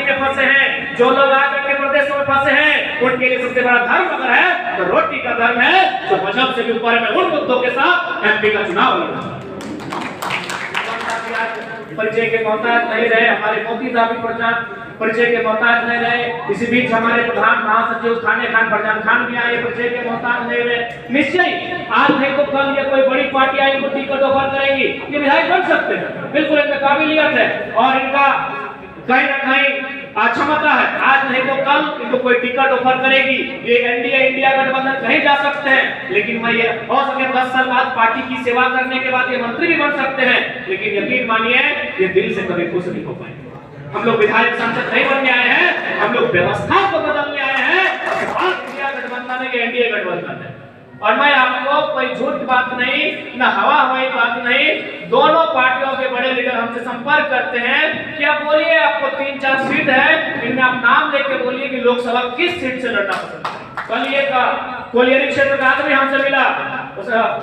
में फंसे हैं, जो लोग आकर के प्रदेशों में फंसे हैं, उनके लिए सबसे बड़ा धर्म अगर है तो रोटी का धर्म है, जो मजहब से भी ऊपर है। उन मुद्दों के साथ एमपी का चुनाव लड़ना। परिचय के मोहताज नहीं रहे, हमारे मोदी साहब भी परिचय के मोहताज नहीं रहे। इसी बीच हमारे प्रधान महासचिव थाने खान फरजान खान भी आए, परिचय के मोहताज नहीं रहे। निश्चय आज नहीं तो कल ये कोई बड़ी पार्टी आई, इनको टिकट ऑफर करेगी, ये विधायक बन सकते हैं, बिल्कुल इनमें काबिलियत है और इनका कहीं ना कहीं क्षमता है। आज नहीं तो कल इनको कोई टिकट ऑफर करेगी, ये एनडीए इंडिया गठबंधन कहीं जा सकते हैं। लेकिन मैं ये हो सके 10 साल बाद पार्टी की सेवा करने के बाद ये मंत्री भी बन सकते हैं, लेकिन यकीन मानिए ये दिल से कभी खुश नहीं हो पाएंगे। हम लोग विधायक सांसद नहीं बनने आए हैं, हम लोग व्यवस्था को बदलने आए हैं। इंडिया गठबंधन है, एनडीए गठबंधन है। और मैं आपको कोई झूठ बात नहीं, न हवा हवाई बात नहीं, दोनों पार्टियों के बड़े लीडर हमसे संपर्क करते हैं कि आप बोलिए आपको 3-4 सीट है, इनमें आप नाम लेके बोलिए कि लोकसभा किस सीट से लड़ना पसंद है। कल ये का कोलियरी क्षेत्र का आदमी हमसे मिला,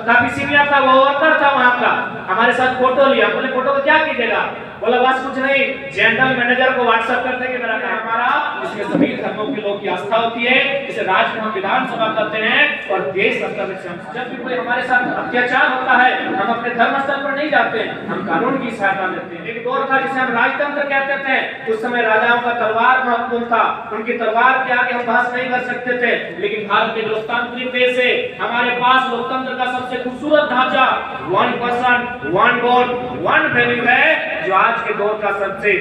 काफी सीनियर था, वो वर्कर था वहां का, हमारे साथ फोटो लिया। बोले फोटो को क्या कीजिएगा? बोला बस कुछ नहीं, जनरल मैनेजर को व्हाट्सएप कर देंगे मेरा काम हमारा, इसमें सभी धर्मों के लोग की आस्था होती है, इसे राज्य में हम विधानसभा करते हैं और देश स्तर से हम जब भी कोई हमारे साथ अत्याचार होता है हम अपने धर्म स्तर पर नहीं जाते, हम कानून की सहायता लेते हैं। एक दौर था जिसे हम राजतंत्र कहते थे, उस समय राजाओं का तलवार महत्वपूर्ण था, उनकी तलवार के आगे हम बहस नहीं कर सकते थे। लेकिन भारत एक लोकतांत्रिक देश है, हमारे पास लोकतंत्र का सबसे खूबसूरत ढांचा 1 पर्सन 1 वोट 1 वैल्यू है, जो आज के दौर का सबसे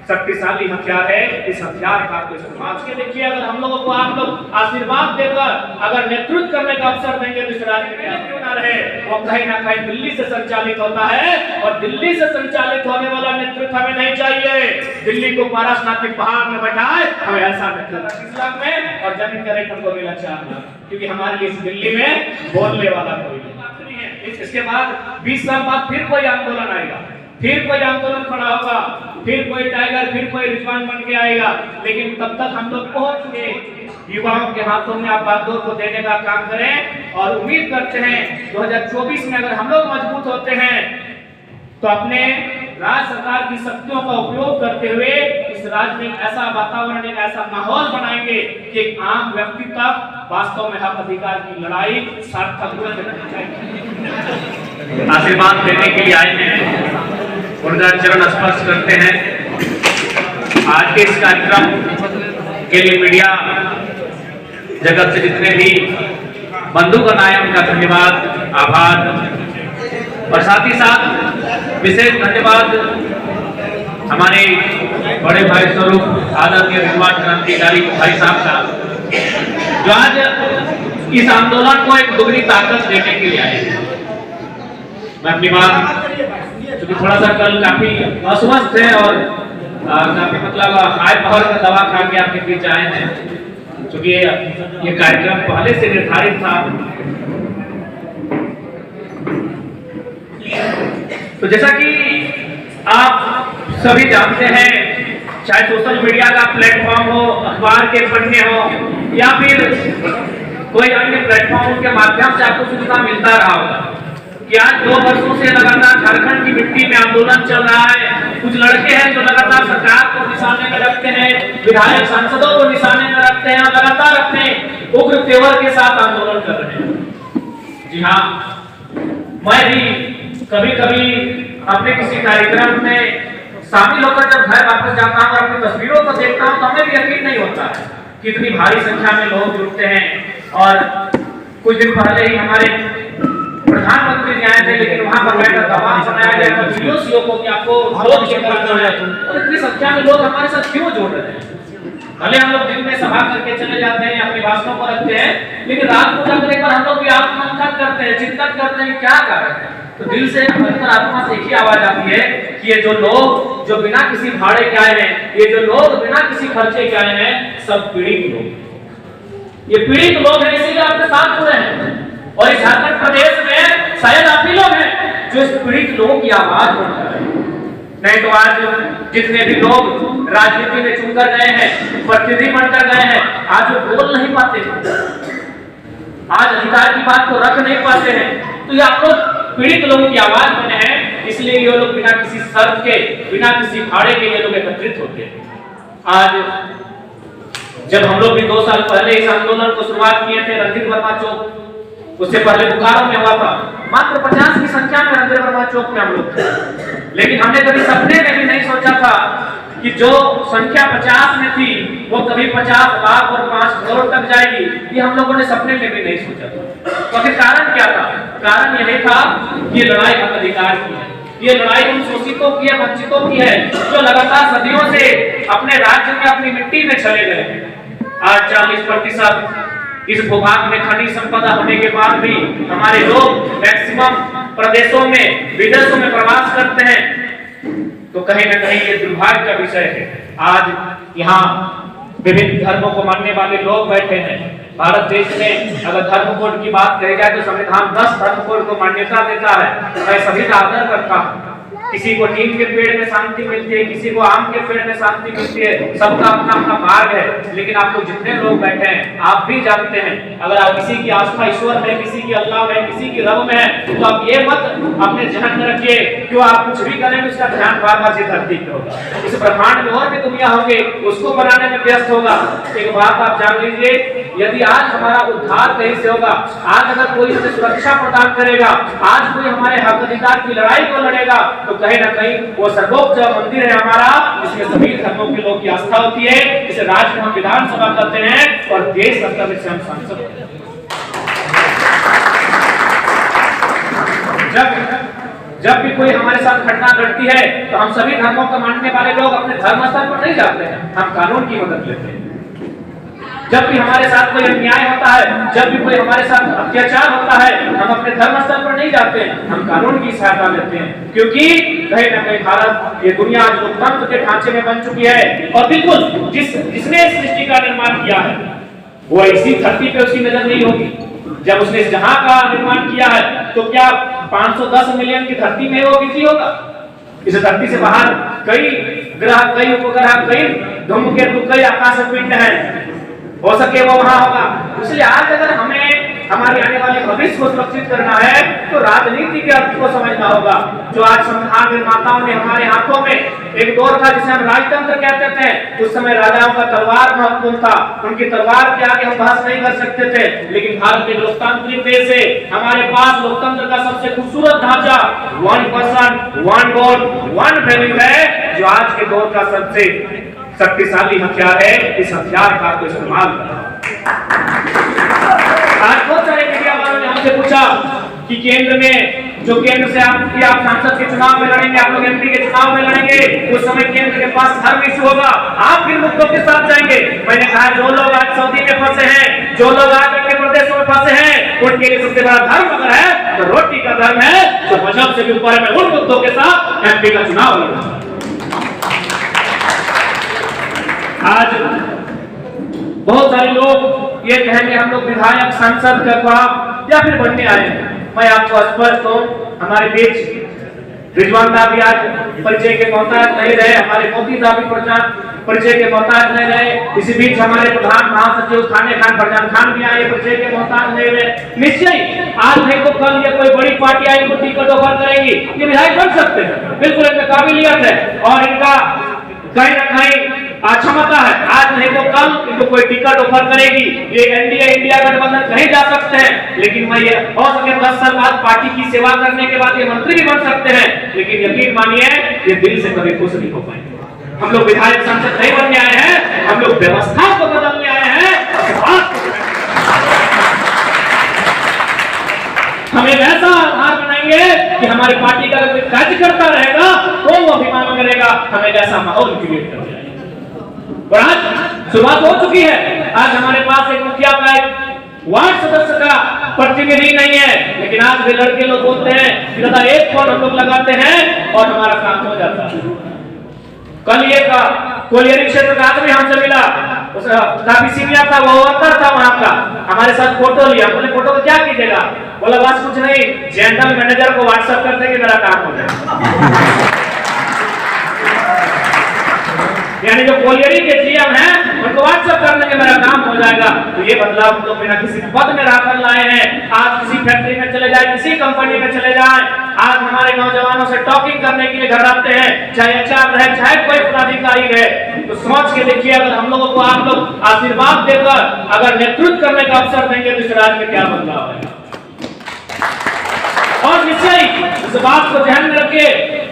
शक्तिशाली हथियार है। इस हथियार का आपको इस्तेमाल के देखिए, अगर हम लोगों को आप लोग आशीर्वाद देकर अगर नेतृत्व करने का अवसर देंगे तो इस राज्य में क्यों ना रहे, वो कहीं ना कहीं दिल्ली से संचालित होता है और दिल्ली से संचालित होने वाला नेतृत्व हमें नहीं चाहिए। दिल्ली को पारसनाथिक पहाड़ में बैठाए, हमें ऐसा नेतृत्व 30 लाख में और जमीन का रेट हमको मिला 4 लाख, क्योंकि हमारे लिए इस दिल्ली में बोलने वाला कोई नहीं है। इसके बाद 20 साल बाद फिर कोई आंदोलन आएगा, फिर कोई आंदोलन खड़ा होगा, फिर कोई टाइगर, फिर कोई रिजवान बन के आएगा, लेकिन तब तक हम लोग पहुंच के युवाओं के हाथों में आप बागडोर को देने का काम करें। और उम्मीद करते हैं 2024 में अगर हम लोग मजबूत होते हैं तो अपने राज्य सरकार की शक्तियों का उपयोग करते हुए इस राज्य में एक ऐसा वातावरण, एक ऐसा माहौल बनाएंगे कि एक आम व्यक्ति तक वास्तव में हक अधिकार की लड़ाई सार्थक रूप से करनी चाहिए। आशीर्वाद देने के लिए आए हैं, उनका चरण स्पर्श करते हैं। आज के इस कार्यक्रम के लिए मीडिया जगत से जितने भी बंधुगण आए उनका धन्यवाद, आभार और साथ ही साथ विशेष धन्यवाद हमारे बड़े भाई स्वरूप आदरणीय विद्वान क्रांतिकारी भाई साहब का, जो आज इस आंदोलन को एक दुगनी ताकत देने के लिए आए हैं। मैं अपनी बात क्योंकि थोड़ा सा कल काफी अस्वस्थ है और काफी मतलब हाई पावर का दवा खा के आपके बीच आए हैं, क्योंकि ये कार्यक्रम पहले से निर्धारित था। तो जैसा कि आप सभी जानते हैं, चाहे सोशल मीडिया का प्लेटफॉर्म हो, अखबार के पन्ने हो या फिर कोई अन्य प्लेटफॉर्म के माध्यम से आपको सूचना मिलता रहा होगा कि आज 2 वर्षों से लगातार झारखंड की मिट्टी में आंदोलन चल रहा है। कुछ लड़के हैं जो लगातार सरकार को निशाने में रखते हैं, विधायक सांसदों को निशाने में रखते हैं और लगातार अपने उग्र तेवर के साथ आंदोलन कर रहे हैं। जी हाँ, मैं भी कभी कभी अपने किसी कार्यक्रम में शामिल होकर जब घर वापस जाता हूँ और अपनी तस्वीरों को देखता हूँ तो हमें भी यकीन नहीं होता है कि इतनी भारी संख्या में लोग जुटते हैं। और कुछ दिन पहले ही हमारे प्रधानमंत्री जी आए थे, लेकिन वहां पर बैठकर दबाव बनाया गया था वीडियो को कि आपको लोग इतनी संख्या में लोग हमारे साथ क्यों जोड़ रहे हैं। भले हम लोग दिन में सभा करके चले जाते हैं, अपने भाषणों को रखते हैं, लेकिन रात को जाकर एक बार हम लोग भी आत्ममंथन करते हैं, चिंतन करते हैं क्या कर रहे हैं। तो दिल से अंतर आत्मा से एक ही आवाज आती है कि ये जो लोग जो बिना किसी भाड़े के आए हैं, ये जो लोग बिना किसी खर्चे के आए हैं, सब पीड़ित लोग, ये पीड़ित लोग हैं, इसीलिए आपके साथ जुड़े हैं। और इस झारखंड प्रदेश में शायद आप ही लोग हैं जो इस पीड़ित लोगों की आवाज उठा रहे हैं। नहीं तो आज जितने भी लोग राजनीति में चुनकर गए हैं, प्रतिनिधि बनकर गए हैं, आज वो बोल नहीं पाते, आज अधिकार की बात को रख नहीं पाते हैं। तो ये आप लोग पीड़ित लोगों की आवाज बने हैं, इसलिए ये लोग बिना किसी शर्त के, बिना किसी भाड़े के ये लोग एकत्रित होते हैं। आज जब हम लोग भी 2 साल पहले इस आंदोलन को शुरुआत किए थे रणधीर वर्मा चौक, उससे पहले बोकारो में हुआ था, मात्र 50 की संख्या में रणधीर वर्मा चौक में हम लोग थे। लेकिन हमने कभी सपने में भी नहीं सोचा था कि जो संख्या 50 में थी वो कभी 50 लाख और 5 करोड़ तक जाएगी, ये हम लोगों ने सपने में भी नहीं सोचा था। तो फिर कारण क्या था? कारण यही था कि लड़ाई हक अधिकार की है, ये लड़ाई उन शोषितों की है, वंचितों की है, जो लगातार सदियों से अपने राज्य में अपनी मिट्टी में चले गए हैं। आज 40% इस भूभाग में खनिज संपदा होने के बाद भी हमारे लोग मैक्सिमम प्रदेशों में, विदेशों में प्रवास करते हैं। तो कहीं न कहीं ये दुर्भाग्य का विषय है। आज यहाँ विभिन्न धर्मों को मानने वाले लोग बैठे हैं। भारत देश में अगर धर्म कोड की बात कही जाए तो संविधान 10 धर्म कोड को मान्यता देता है। मैं सभी का आदर करता हूँ। किसी को नीम के पेड़ में शांति मिलती है, किसी को आम के पेड़ में शांति मिलती है, सबका अपना अपना मार्ग है। लेकिन आप लोग जितने लोग बैठे हैं, आप भी जानते हैं, अगर आप किसी की आस्था ईश्वर में, किसी की अल्लाह में, किसी की रब में है, तो आप ये मत अपने जहन में रखिए कि आप कुछ भी करेंगे उसका ध्यान बार बार धरती पे होगा। इस ब्रह्मांड में और भी दुनिया होंगे, उसको बनाने में व्यस्त होगा। एक बात आप जान लीजिए, यदि आज हमारा उद्धार कहीं से होगा, आज अगर कोई हमें सुरक्षा प्रदान करेगा, आज कोई हमारे हक अधिकार की लड़ाई को लड़ेगा, तो कहीं ना कहीं वो सर्वोच्च मंदिर है हमारा, जिसमें सभी धर्मों के लोग की आस्था होती है। इसे राज्य में हम विधानसभा करते हैं और देश स्तर से हम सांसद होते हैं। जब भी कोई हमारे साथ घटना घटती है तो हम सभी धर्मों को मानने वाले लोग अपने धर्म स्तर पर नहीं जाते हैं, हम कानून की मदद लेते हैं। जब भी हमारे साथ कोई अन्याय होता है, जब भी कोई हमारे साथ अत्याचार होता है, हम अपने धर्म स्तर पर नहीं जाते हैं, हम कानून की सहायता लेते हैं। क्योंकि कहीं ना कहीं भारत, ये दुनिया आज लोकतंत्र के ढांचे में बन चुकी है और बिल्कुल जिसने इस सृष्टि का निर्माण किया है वो इसी धरती पे उसकी नजर नहीं होगी। जब उसने इस जहां का निर्माण किया है तो क्या 510 मिलियन की धरती में वो बिजी होगा? इस धरती से बाहर कई ग्रह, कई उपग्रह, कई धूमकेतु, कई आकाश पिंड हैं, हो सके वो वहां होगा। इसलिए आज अगर हमें हमारे आने वाले भविष्य को सुरक्षित करना है तो राजनीति के अर्थ को समझना होगा। जो आज संविधान निर्माताओं ने हमारे हाथों में, एक दौर था जिसे हम राजतंत्र कहते थे, उस समय राजाओं का तलवार महत्वपूर्ण था, उनकी तलवार के आगे हम बहस नहीं कर सकते थे। लेकिन भारत के लोकतांत्रिक देश है, हमारे पास लोकतंत्र का सबसे खूबसूरत ढांचा 1 पर्सन 1 वोट 1 वैल्यू है, जो आज के दौर का सबसे शक्तिशाली हथियार है। इस हथियार का आपको इस्तेमाल करना। आज बहुत सारे मीडिया वालों ने हमसे पूछा कि केंद्र में जो केंद्र से आप सांसद के चुनाव में लड़ेंगे, आप लोग एमपी के चुनाव में लड़ेंगे, उस समय केंद्र के पास धर्म इश्यू होगा, आप किन मुद्दों के साथ जाएंगे? मैंने कहा जो लोग आज सऊदी में फंसे हैं, जो लोग आज अन्य प्रदेशों में फंसे हैं, उनके लिए सबसे बड़ा धर्म अगर है तो रोटी का धर्म है, तो मजहब से भी ऊपर में उन मुद्दों के साथ एमपी का चुनाव लड़ना। आज बहुत सारे लोग ये कहेंगे हम लोग विधायक, सांसद या फिर बनने आए हैं। मैं आपको स्पष्ट कहूं, हमारे बीच रिजवान साहब भी आज परिचय के मोहताज नहीं रहे, हमारे मोदी साहब भी परिचय के मोहताज नहीं रहे। इसी बीच हमारे प्रधान महासचिव थाने खान फरजान खान भी आए, परिचय के मोहताज नहीं रहे। निश्चय आज नहीं तो कल ये कोई बड़ी पार्टी आएगी, इनको टिकट ऑफर करेगी, ये विधायक बन सकते हैं, बिल्कुल इनमें काबिलियत है और इनका कहीं ना कहीं क्षमता है। आज नहीं तो कल इनको कोई टिकट ऑफर करेगी, ये एनडीए इंडिया गठबंधन कहीं जा सकते हैं। लेकिन मैं ये हो सके 10 साल बाद पार्टी की सेवा करने के बाद ये मंत्री भी बन सकते हैं, लेकिन यकीन मानिए ये दिल से कभी खुश नहीं हो पाएंगे। हम लोग विधायक सांसद नहीं बनने आए हैं, हम लोग व्यवस्था को बदलने आए हैं। हम एक ऐसा आधार बनाएंगे कि हमारी पार्टी का अगर कोई कार्य करता रहेगा तो वो अभिमान करेगा, हम एक ऐसा माहौल क्रिएट कर जाएंगे। और आज शुरुआत हो चुकी है। आज हमारे पास एक मुखिया का, एक वार्ड सदस्य का प्रतिनिधि नहीं है, लेकिन आज भी लड़के लोग बोलते हैं कि दादा एक फोन हम लोग लगाते हैं और हमारा काम हो जाता है। कल ये का कोलियरी क्षेत्र का आदमी हमसे मिला, उसका काफी सीनियर था, वो वर्कर था वहां का, हमारे साथ फोटो लिया। बोले फोटो को क्या कीजिएगा? बोला बस कुछ नहीं, जनरल मैनेजर को व्हाट्सएप कर देंगे, मेरा काम हो जाएगा। यानी जो कोलियरी के जीएम हैं उनको व्हाट्सएप कर देंगे, मेरा काम हो जाएगा। तो ये बदलाव हम लोग बिना किसी पद में रहकर लाए हैं। आज किसी फैक्ट्री में चले जाए, किसी कंपनी में चले जाए, आज हमारे नौजवानों से टॉकिंग करने के लिए घर आते हैं, चाहे एचआर रहे चाहे कोई पदाधिकारी रहे। तो सोच के देखिए, अगर हम लोगों को आप लोग आशीर्वाद देकर अगर नेतृत्व करने का अवसर देंगे तो इस राज्य में क्या बदलाव आएगा। और निश्चय इस बात को ध्यान में रखे,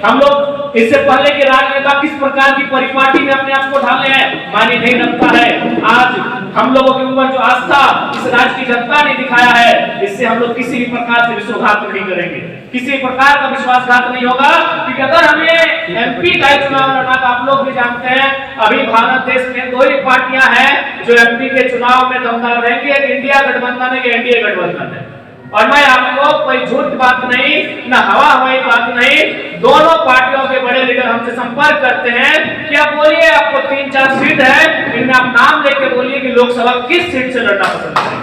हम लोग इससे पहले के राजनेता किस प्रकार की परिपाटी में अपने आप को ढाले हैं मानी नहीं रखता है। आज हम लोगों के ऊपर जो आस्था इस राज्य की जनता ने दिखाया है, इससे हम लोग किसी भी प्रकार से विश्वासघात नहीं करेंगे, किसी प्रकार का विश्वासघात नहीं होगा। क्योंकि अगर हमें एमपी का चुनाव लड़ना, तो आप लोग भी जानते हैं अभी भारत देश में दो ही पार्टियां हैं जो एमपी के चुनाव में दमदार रहेंगी, एक इंडिया गठबंधन है, एनडीए गठबंधन है। और मैं आपको कोई झूठ बात नहीं, न हवा हवाई बात नहीं, दोनों पार्टियों के बड़े लीडर हमसे संपर्क करते हैं कि आप बोलिए आपको 3-4 सीट है, इनमें आप नाम लेके बोलिए कि लोकसभा किस सीट से लड़ना पसंद करें।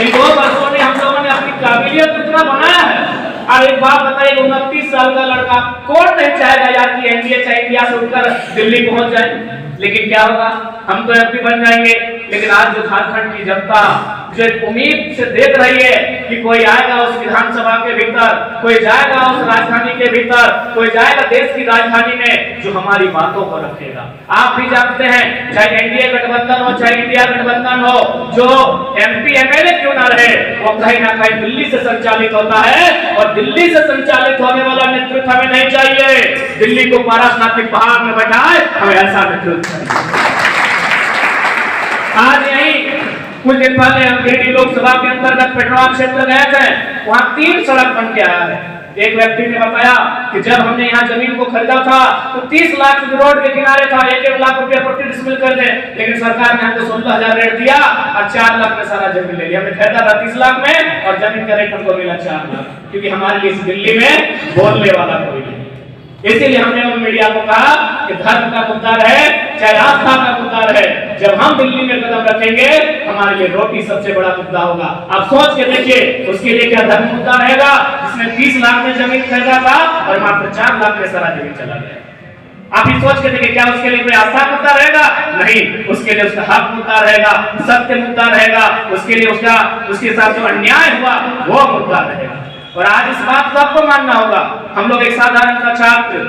इन 2 वर्षों में हम लोगों ने अपनी काबिलियत इतना बनाया है। और एक बात बताइए, 29 साल का लड़का कौन नहीं चाहेगा यार कि एनडीए चाहे इंडिया से उठकर दिल्ली पहुंच जाए। लेकिन क्या होगा, हम तो एमपी बन जाएंगे। लेकिन आज जो झारखंड की जनता जो उम्मीद से देख रही है कि कोई आएगा उस विधानसभा के भीतर, कोई जाएगा उस राजधानी के भीतर, कोई जाएगा देश की राजधानी में जो हमारी बातों को रखेगा। आप भी जानते हैं, चाहे एनडीए गठबंधन हो चाहे इंडिया गठबंधन हो, जो एमपी एमएलए क्यों ना रहे, वो कहीं ना कहीं दिल्ली से संचालित होता है। और दिल्ली से संचालित होने वाला नेतृत्व हमें नहीं चाहिए। दिल्ली को पारसनाथिक पहाड़ में बैठाए, हमें ऐसा नेतृत्व चाहिए। आज यही कुछ दिन पहले हम गिरिडीह लोकसभा के अंतर्गत पेट्रोल क्षेत्र गए थे, वहां 3 सड़क बन के आया है। एक व्यक्ति ने बताया कि जब हमने यहाँ जमीन को खरीदा था तो 30 लाख रोड के किनारे था, 1-1 लाख रुपया प्रति डिसमिल कर दे, लेकिन सरकार ने हमको 16,000 रेट दिया और 4 लाख में सारा जमीन ले लिया। हमने खरीदा था 30 लाख में और जमीन का रेट हमको मिला 4 लाख, क्योंकि हमारे लिए इस दिल्ली में बोलने वाला कोई नहीं। इसीलिए हमने उन मीडिया को कहा कि धर्म का मुद्दा रहे चाहे आस्था का मुद्दा रहे, जब हम दिल्ली में कदम रखेंगे हमारे लिए रोटी सबसे बड़ा मुद्दा होगा। आप सोच के देखिए, उसके लिए क्या धर्म मुद्दा रहेगा जिसने 30 लाख में जमीन खरीदा था और मात्र 4 लाख में सारा जमीन चला गया। आप ही सोच के देखिए, क्या उसके लिए कोई आस्था मुद्दा रहेगा? नहीं, उसके लिए उसका हक मुद्दा रहेगा, सत्य मुद्दा रहेगा, उसके लिए उसके साथ जो अन्याय हुआ वो मुद्दा रहेगा। और आज इस बात को आपको मानना होगा, हम लोग एक साधारण सा छात्र,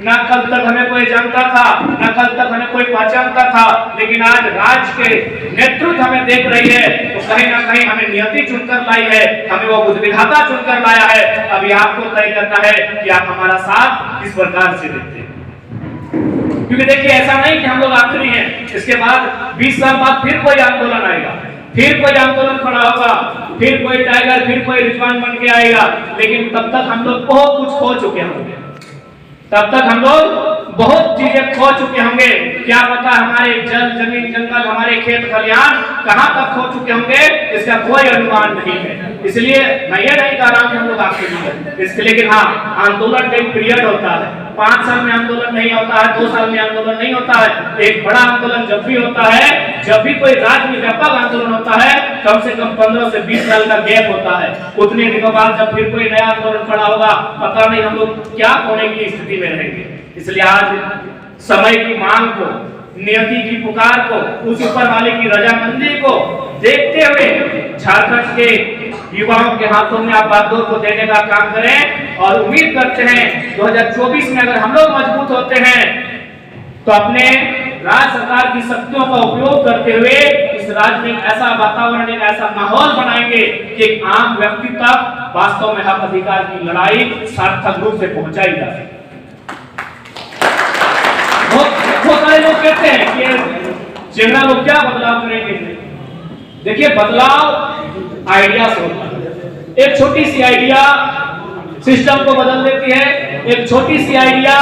न कल तक हमें कोई जानता था, न कल तक हमें कोई पहचानता था, लेकिन आज राज्य के नेतृत्व हमें देख रही है, तो कहीं ना कहीं हमें नियति चुनकर लाई है, हमें वो बुद्ध विधाता चुनकर लाया है। अभी आपको तय करना है कि आप हमारा साथ किस प्रकार से देते हैं। क्योंकि देखिए, ऐसा नहीं कि हम लोग आखिरी हैं, इसके बाद 20 साल बाद फिर कोई आंदोलन आएगा, फिर कोई आंदोलन खड़ा होगा, फिर कोई टाइगर, फिर कोई रिजवान बन के आएगा। लेकिन तब तक हम लोग बहुत कुछ खो चुके होंगे, तब तक हम लोग बहुत चीजें खो चुके होंगे। क्या पता हमारे जल जमीन जंगल, हमारे खेत खलिहान कहां तक खो चुके होंगे, इसका कोई अनुमान नहीं है। इसलिए मैं ये नहीं कह रहा हूं कि हम लोग आपके लिए इसके, लेकिन हाँ, आंदोलन का एक पीरियड होता है। 5 साल में आंदोलन नहीं होता है, 2 साल में आंदोलन नहीं होता है। एक बड़ा आंदोलन जब भी होता है, जब भी कोई राज्य में व्यापक आंदोलन होता है, कम से कम 15 से 20 साल का गैप होता है। उतने दिनों बाद जब फिर कोई नया आंदोलन खड़ा होगा, पता नहीं हम लोग क्या होने की स्थिति में रहेंगे। इसलिए आज समय की मांग को, नियति की पुकार को, उस ऊपर वाले की रजामंदी को देखते हुए झारखंड के युवाओं के हाथों में आप बागडोर को देने का काम करें। और उम्मीद करते हैं 2024 में अगर हम लोग मजबूत होते हैं तो अपने राज्य सरकार की शक्तियों का उपयोग करते हुए इस राज्य में एक ऐसा वातावरण, एक ऐसा माहौल बनाएंगे कि एक आम व्यक्ति तक वास्तव में हक अधिकार की लड़ाई सार्थक रूप से पहुंचाई जा सके। बहुत सारे लोग कहते हैं कि चेहरा लोग क्या बदलाव करेंगे। देखिए, बदलाव आइडिया से होता है। एक छोटी सी आइडिया सिस्टम को बदल देती है, एक छोटी सी आइडिया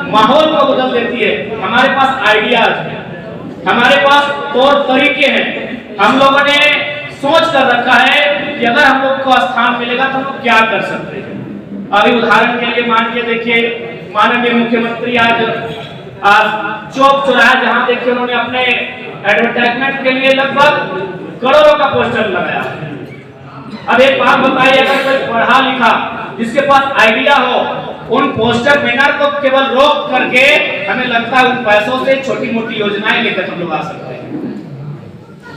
माहौल को बदल देती है। हमारे पास आइडियाज हैं, हमारे पास तौर तरीके हैं, हम लोगों ने सोच कर रखा है कि अगर हम लोग को स्थान मिलेगा तो हम लोग क्या कर सकते हैं। अभी उदाहरण के लिए मान के देखिए, माननीय मुख्यमंत्री आज चौक चौराहा जहां देखिए उन्होंने अपने एडवर्टाइजमेंट के लिए लगभग करोड़ों का पोस्टर लगाया। अब एक बात बताइए, अगर कोई पढ़ा लिखा जिसके पास आइडिया हो, उन पोस्टर बैनर को केवल रोक करके हमें लगता है उन पैसों से छोटी मोटी योजनाएं लेकर हम लोग आ सकते हैं।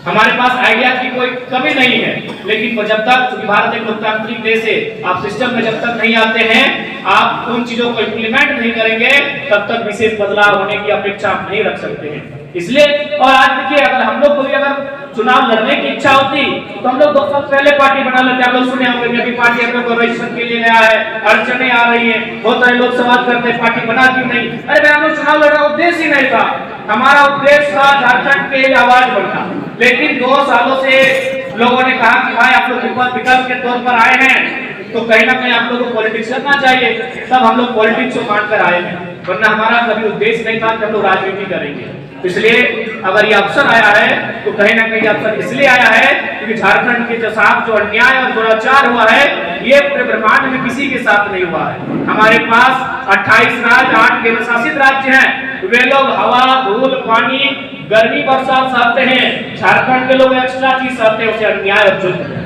हमारे पास आइडिया की कोई कमी नहीं है, लेकिन जब तक, क्योंकि भारत एक लोकतांत्रिक देश है, आप सिस्टम में जब तक नहीं आते हैं, आप उन चीजों को इम्प्लीमेंट नहीं करेंगे, तब तक विशेष बदलाव होने की अपेक्षा आप नहीं रख सकते हैं। इसलिए, और आज देखिए, अगर हम लोग को भी अगर चुनाव लड़ने की इच्छा होती तो हम लोग 2 साल पहले पार्टी बना लेते। आप लोग सुने होंगे कि अभी पार्टी हम लोग को रजिस्ट्रेशन के लिए गया है, अड़चने आ रही है, बहुत सारे लोग सवाल करते हैं पार्टी बना क्यों नहीं। अरे भाई, हम लोग चुनाव लड़ रहे, उद्देश्य ही नहीं था, हमारा उद्देश्य था झारखंड के आवाज बढ़ना। लेकिन 2 सालों से लोगों ने कहा कि भाई आप लोग विकल्प के तौर पर आए हैं, तो कहीं ना कहीं आप लोगों को पॉलिटिक्स करना चाहिए, तब हम लोग पॉलिटिक्स को मानकर आए हैं, वरना हमारा कभी उद्देश्य नहीं था कि हम लोग राजनीति करेंगे। इसलिए अगर ये अवसर आया है तो कहीं ना कहीं अवसर इसलिए आया है क्योंकि झारखंड के साथ जो अन्याय और दुराचार हुआ है, ये पूरे ब्रह्मांड में किसी के साथ नहीं हुआ है। हमारे पास 28 राज्य, 8 केंद्र शासित राज्य हैं, वे लोग हवा, धूल, पानी, गर्मी, बरसात सहते हैं। झारखंड के लोग एक्स्ट्रा चीज सहते हैं, उसे अन्याय और जुल्म।